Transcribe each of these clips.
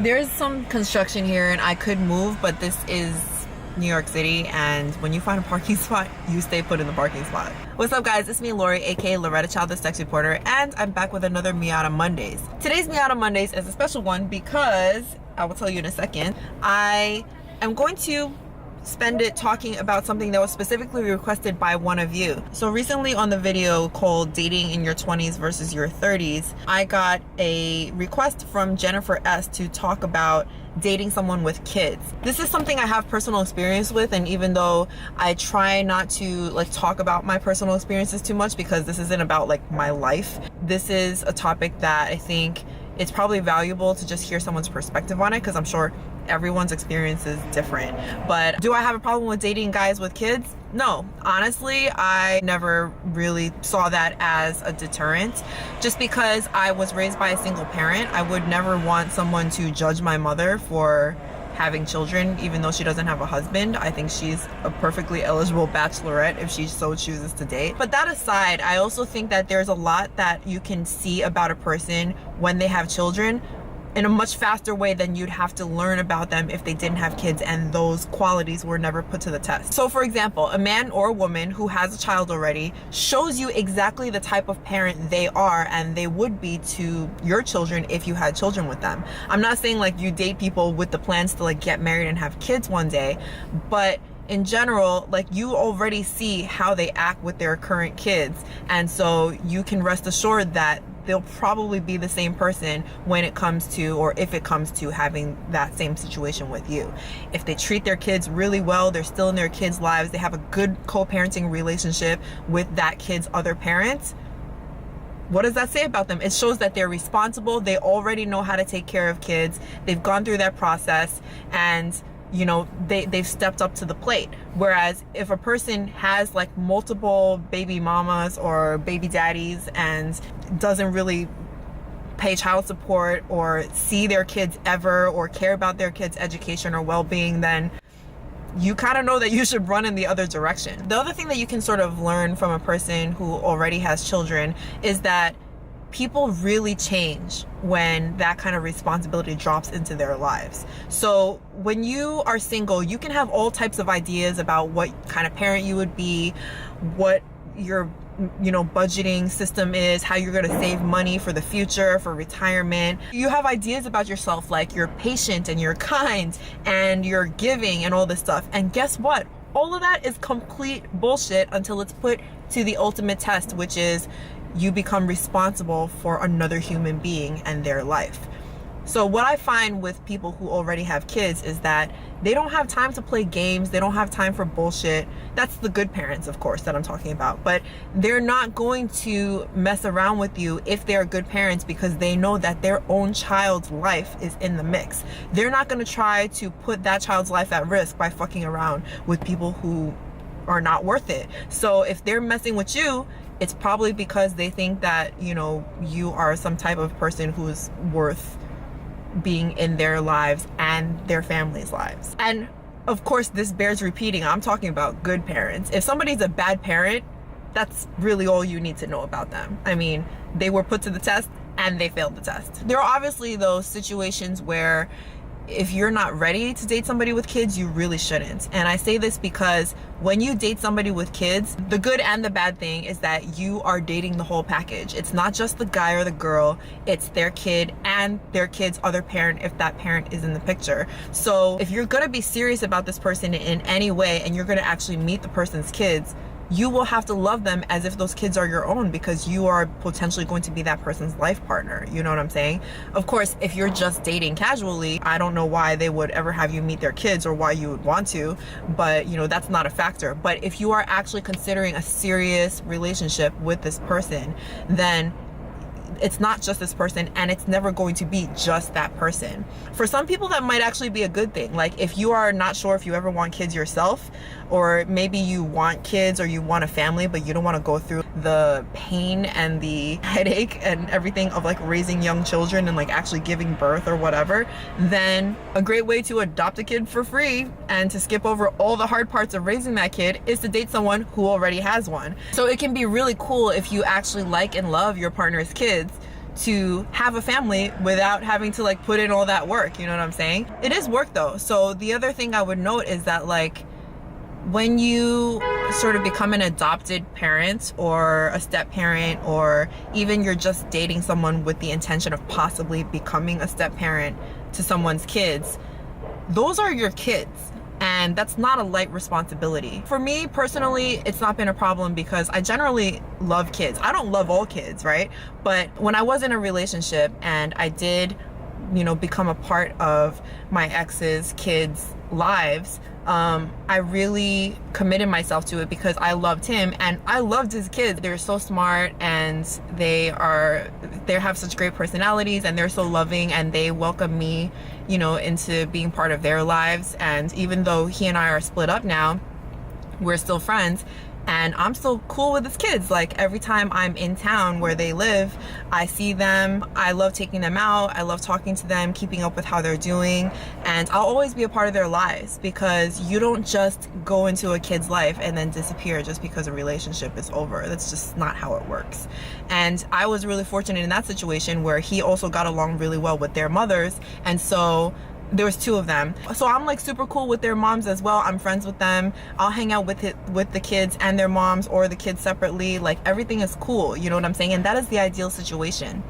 There's some construction here and I could move, but this is New York City, and when you find a parking spot, you stay put in the parking spot. What's up, guys? It's me, Lori, aka Loretta Child, the Sex Reporter, and I'm back with another Miata Mondays. Today's Miata Mondays is a special one because, I will tell you in a second, I am going to spend it talking about something that was specifically requested by one of you. So recently on the video called Dating in Your 20s versus Your 30s, I got a request from Jennifer S. to talk about dating someone with kids. This is something I have personal experience with, and even though I try not to talk about my personal experiences too much because this isn't about my life, this is a topic that I think it's probably valuable to just hear someone's perspective on it, because I'm sure everyone's experience is different. But do I have a problem with dating guys with kids? No, honestly, I never really saw that as a deterrent. Just because I was raised by a single parent, I would never want someone to judge my mother for having children, even though she doesn't have a husband. I think she's a perfectly eligible bachelorette if she so chooses to date. But that aside, I also think that there's a lot that you can see about a person when they have children in a much faster way than you'd have to learn about them if they didn't have kids and those qualities were never put to the test. So for example, a man or a woman who has a child already shows you exactly the type of parent they are and they would be to your children if you had children with them. I'm not saying you date people with the plans to get married and have kids one day, but in general, you already see how they act with their current kids, and so you can rest assured that they'll probably be the same person when it comes to, or if it comes to, having that same situation with you. If they treat their kids really well, they're still in their kids' lives, they have a good co-parenting relationship with that kid's other parents, what does that say about them? It shows that they're responsible, they already know how to take care of kids, they've gone through that process, and they've stepped up to the plate. Whereas if a person has multiple baby mamas or baby daddies and doesn't really pay child support or see their kids ever or care about their kids' education or well-being, then you kind of know that you should run in the other direction. The other thing that you can sort of learn from a person who already has children is that people really change when that kind of responsibility drops into their lives. So when you are single, you can have all types of ideas about what kind of parent you would be, what your budgeting system is, how you're going to save money for the future, for retirement. You have ideas about yourself, you're patient and you're kind and you're giving and all this stuff. And guess what? All of that is complete bullshit until it's put to the ultimate test, which is you become responsible for another human being and their life. So what I find with people who already have kids is that they don't have time to play games, they don't have time for bullshit. That's the good parents, of course, that I'm talking about. But they're not going to mess around with you if they're good parents, because they know that their own child's life is in the mix. They're not going to try to put that child's life at risk by fucking around with people who are not worth it. So if they're messing with you, it's probably because they think that, you are some type of person who's worth being in their lives and their families' lives. And of course, this bears repeating, I'm talking about good parents. If somebody's a bad parent, that's really all you need to know about them. I mean, they were put to the test and they failed the test. There are obviously those situations where if you're not ready to date somebody with kids, you really shouldn't. And I say this because when you date somebody with kids, the good and the bad thing is that you are dating the whole package. It's not just the guy or the girl, it's their kid and their kid's other parent if that parent is in the picture. So if you're gonna be serious about this person in any way and you're gonna actually meet the person's kids, you will have to love them as if those kids are your own, because you are potentially going to be that person's life partner. You know what I'm saying? Of course, if you're just dating casually, I don't know why they would ever have you meet their kids or why you would want to, but that's not a factor. But if you are actually considering a serious relationship with this person, then it's not just this person, and it's never going to be just that person. For some people, that might actually be a good thing. If you are not sure if you ever want kids yourself, or maybe you want kids or you want a family, but you don't want to go through the pain and the headache and everything of raising young children and actually giving birth or whatever, then a great way to adopt a kid for free and to skip over all the hard parts of raising that kid is to date someone who already has one. So it can be really cool if you actually like and love your partner's kids to have a family without having to like put in all that work. You know what I'm saying? It is work though. So the other thing I would note is that like when you sort of become an adopted parent or a step parent, or even you're just dating someone with the intention of possibly becoming a step parent to someone's kids, those are your kids. And that's not a light responsibility. For me personally, it's not been a problem because I generally love kids. I don't love all kids, right? But when I was in a relationship and I did, you know, become a part of my ex's kids' lives, I really committed myself to it because I loved him and I loved his kids. They're so smart and they have such great personalities and they're so loving and they welcome me, you know, into being part of their lives. And even though he and I are split up now, we're still friends. And I'm still cool with his kids. Like every time I'm in town where they live, I see them. I love taking them out. I love talking to them, keeping up with how they're doing. And I'll always be a part of their lives because you don't just go into a kid's life and then disappear just because a relationship is over. That's just not how it works. And I was really fortunate in that situation where he also got along really well with their mothers. And so there was two of them, so I'm like super cool with their moms as well. I'm friends with them. I'll hang out with the kids and their moms, or the kids separately. Like everything is cool, you know what I'm saying? And that is the ideal situation.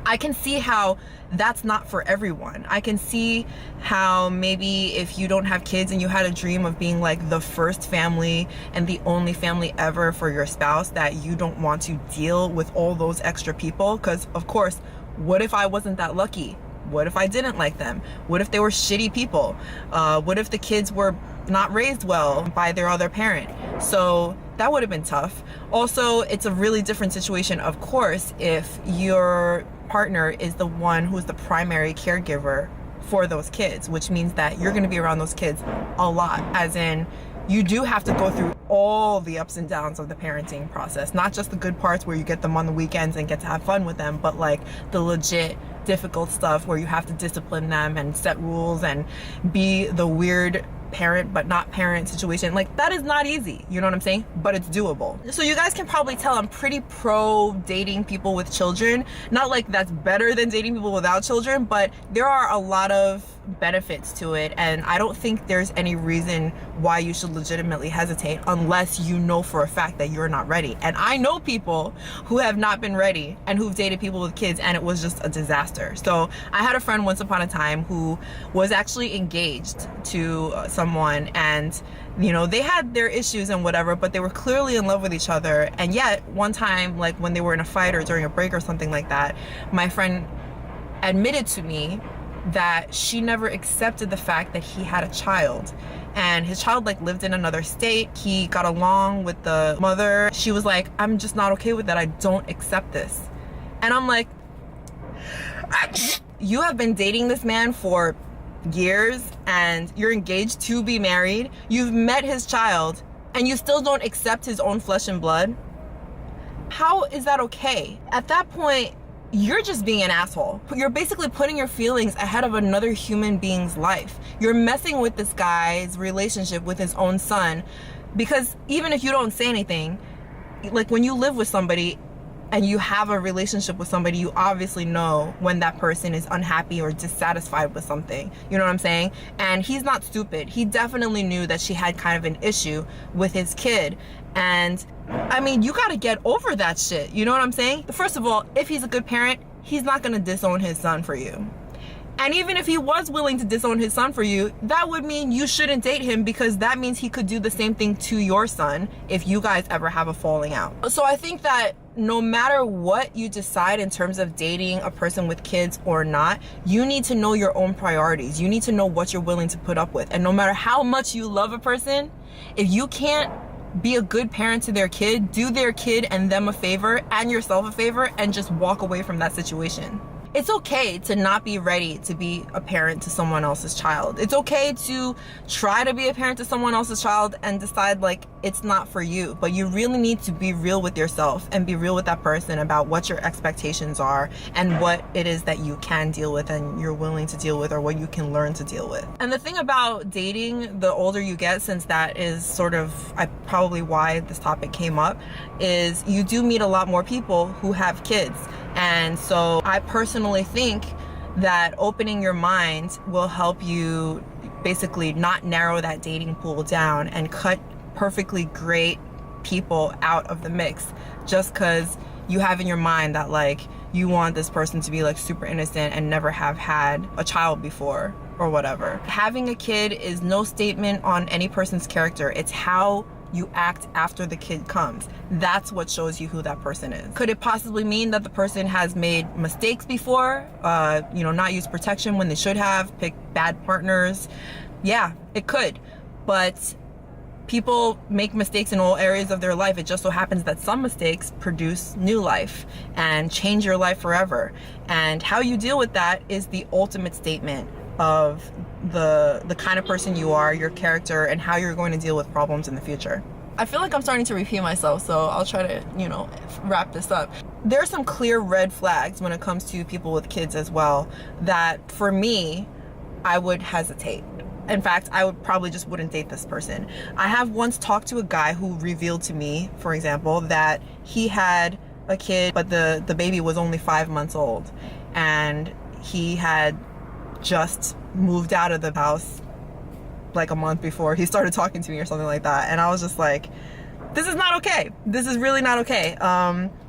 I can see how that's not for everyone. I can see how maybe if you don't have kids and you had a dream of being like the first family and the only family ever for your spouse, that you don't want to deal with all those extra people. Because of course, what if I wasn't that lucky? What if I didn't like them? What if they were shitty people? What if the kids were not raised well by their other parent? So that would have been tough. Also, it's a really different situation, of course, if your partner is the one who's the primary caregiver for those kids, which means that you're going to be around those kids a lot, as in you do have to go through all the ups and downs of the parenting process, not just the good parts where you get them on the weekends and get to have fun with them, but like the legit difficult stuff where you have to discipline them and set rules and be the weird parent but not parent situation. Like that is not easy, you know what I'm saying? But it's doable. So you guys can probably tell I'm pretty pro dating people with children. Not like that's better than dating people without children, but there are a lot of benefits to it, and I don't think there's any reason why you should legitimately hesitate unless you know for a fact that you're not ready. And I know people who have not been ready and who've dated people with kids and it was just a disaster. So I had a friend once upon a time who was actually engaged to someone, and you know, they had their issues and whatever, but they were clearly in love with each other. And yet one time, like when they were in a fight or during a break or something like that, my friend admitted to me that she never accepted the fact that he had a child, and his child like lived in another state. He got along with the mother. She was like, I'm just not okay with that. I don't accept this. And I'm like, you have been dating this man for years and you're engaged to be married. You've met his child and you still don't accept his own flesh and blood. How is that okay? At that point, you're just being an asshole. You're basically putting your feelings ahead of another human being's life. You're messing with this guy's relationship with his own son, because even if you don't say anything, like when you live with somebody and you have a relationship with somebody, you obviously know when that person is unhappy or dissatisfied with something. You know what I'm saying? And he's not stupid. He definitely knew that she had kind of an issue with his kid. And I mean, you gotta get over that shit. You know what I'm saying? First of all, if he's a good parent, he's not gonna disown his son for you. And even if he was willing to disown his son for you, that would mean you shouldn't date him, because that means he could do the same thing to your son if you guys ever have a falling out. So I think that no matter what you decide in terms of dating a person with kids or not, you need to know your own priorities. You need to know what you're willing to put up with. And no matter how much you love a person, if you can't be a good parent to their kid, do their kid and them a favor and yourself a favor and just walk away from that situation. It's okay to not be ready to be a parent to someone else's child. It's okay to try to be a parent to someone else's child and decide like it's not for you. But you really need to be real with yourself and be real with that person about what your expectations are and what it is that you can deal with and you're willing to deal with, or what you can learn to deal with. And the thing about dating, the older you get, since that is sort of probably why this topic came up, is you do meet a lot more people who have kids. And so I personally think that opening your mind will help you basically not narrow that dating pool down and cut perfectly great people out of the mix just because you have in your mind that like you want this person to be like super innocent and never have had a child before or whatever. Having a kid is no statement on any person's character. It's how you act after the kid comes. That's what shows you who that person is. Could it possibly mean that the person has made mistakes before? Not used protection when they should have, picked bad partners? Yeah, it could. But people make mistakes in all areas of their life. It just so happens that some mistakes produce new life and change your life forever. And how you deal with that is the ultimate statement of the kind of person you are, your character, and how you're going to deal with problems in the future. I feel like I'm starting to repeat myself, so I'll try to, wrap this up. There are some clear red flags when it comes to people with kids as well that for me, I would hesitate. In fact, I would probably just wouldn't date this person. I have once talked to a guy who revealed to me, for example, that he had a kid, but the baby was only 5 months old, and he had just moved out of the house like a month before he started talking to me or something like that. And I was just like, this is not okay. This is really not okay.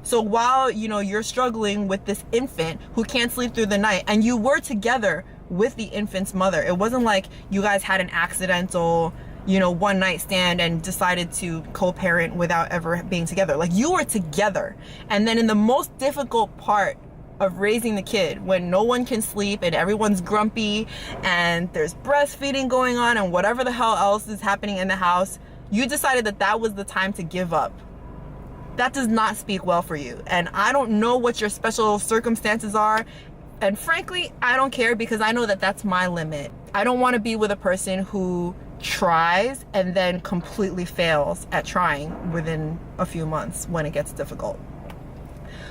So while, you're struggling with this infant who can't sleep through the night, and you were together with the infant's mother, it wasn't like you guys had an accidental, one night stand and decided to co-parent without ever being together. Like, you were together. And then in the most difficult part of raising the kid, when no one can sleep and everyone's grumpy and there's breastfeeding going on and whatever the hell else is happening in the house, you decided that was the time to give up. That does not speak well for you. And I don't know what your special circumstances are. And frankly, I don't care, because I know that that's my limit. I don't want to be with a person who tries and then completely fails at trying within a few months when it gets difficult.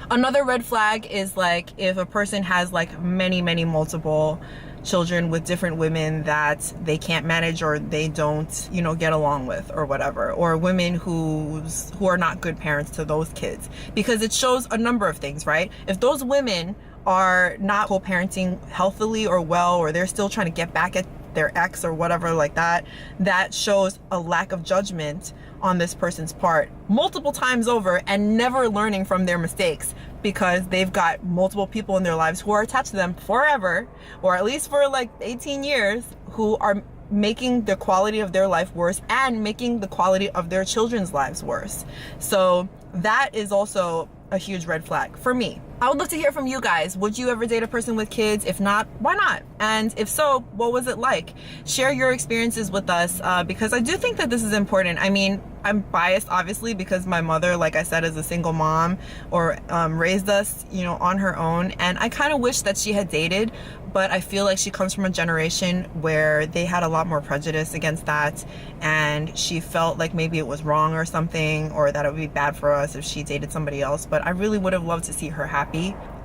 Another red flag is like if a person has like many multiple children with different women that they can't manage or they don't, get along with or whatever, or women who are not good parents to those kids, because it shows a number of things, right? If those women are not co-parenting healthily or well, or they're still trying to get back at their ex or whatever like that, that shows a lack of judgment on this person's part multiple times over, and never learning from their mistakes, because they've got multiple people in their lives who are attached to them forever, or at least for like 18 years, who are making the quality of their life worse and making the quality of their children's lives worse. So that is also a huge red flag for me. I would love to hear from you guys. Would you ever date a person with kids? If not, why not? And if so, what was it like? Share your experiences with us, because I do think that this is important. I mean, I'm biased obviously because my mother, like I said, is a single mom, or raised us, on her own. And I kind of wish that she had dated, but I feel like she comes from a generation where they had a lot more prejudice against that, and she felt like maybe it was wrong or something, or that it would be bad for us if she dated somebody else. But I really would have loved to see her happy.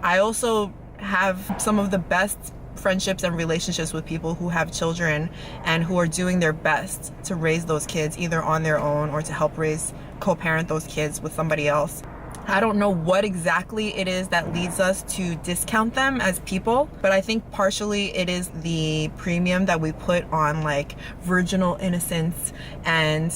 I also have some of the best friendships and relationships with people who have children and who are doing their best to raise those kids either on their own or to help co-parent those kids with somebody else. I don't know what exactly it is that leads us to discount them as people, but I think partially it is the premium that we put on like virginal innocence and,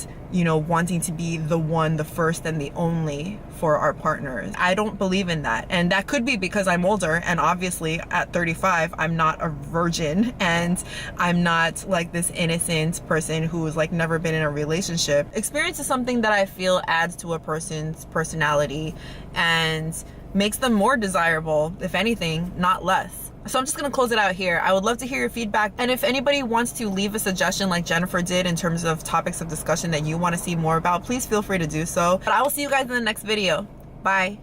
wanting to be the one, the first, and the only for our partners. I don't believe in that. And that could be because I'm older, and obviously at 35, I'm not a virgin, and I'm not like this innocent person who's like never been in a relationship. Experience is something that I feel adds to a person's personality and makes them more desirable, if anything, not less. So I'm just gonna close it out here. I would love to hear your feedback. And if anybody wants to leave a suggestion like Jennifer did in terms of topics of discussion that you wanna see more about, please feel free to do so. But I will see you guys in the next video. Bye.